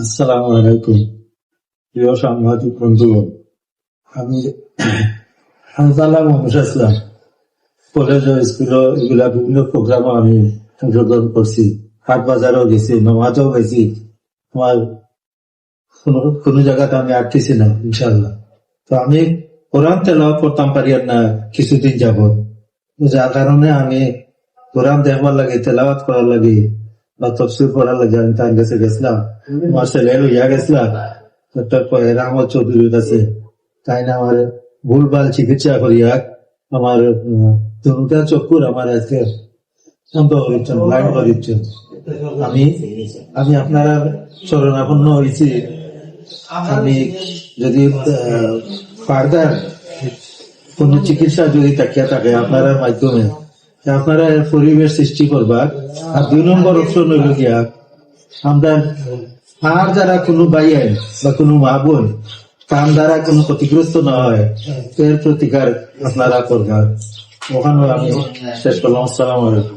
আসসালামু আলাইকুম প্রিয় সাংবাদিক বন্ধুগণ। আমি হানজালা মানুষ আসলাম। কলেজ ও স্কুল এগুলা বিভিন্ন প্রোগ্রামে আমি অংশগ্রহণ করছি, হাট বাজারও গেছি, নমাজও গেছি। আমার কোনো জায়গাতে আমি আটকেছি না, ইনশাল্লাহ। তো আমি কোরআন তেলাওয়াত করতাম পারি না কিছুদিন যাবত, যার কারণে আমি কোরআন দেখবার লাগে, তেলাওয়াত করার লাগে বা তফসির পড়ার লাগে আমি তার কাছে গেছিলাম। আমার ছেলে লইয়া গেছিলাম ডক্টর রহমত চৌধুরীর কাছে। তাই না আমার ভুলভাল চিকিৎসা করিয়া আমার দুটা চক্ষুর আমার আজকে শান্ত করিচ্ছেন, লাইন করিচ্ছেন। আমি আমি আপনারা শরণাপন্ন হয়েছি। আমি যদি ফার্দার কোন চিকিৎসা যদি তাকিয়া থাকে আপনার মাধ্যমে, আপনারা পরিবেশ সৃষ্টি করবার। আর 2 নম্বর অপশন হইল গিয়া, আমরা আর যারা কোনো ভাই বা কোনো মা বোন তার দ্বারা কোনো ক্ষতিগ্রস্ত না হয় এর প্রতিকার আপনারা করবার। ওখানে আমি শেষ করলাম। আসসালামু আলাইকুম।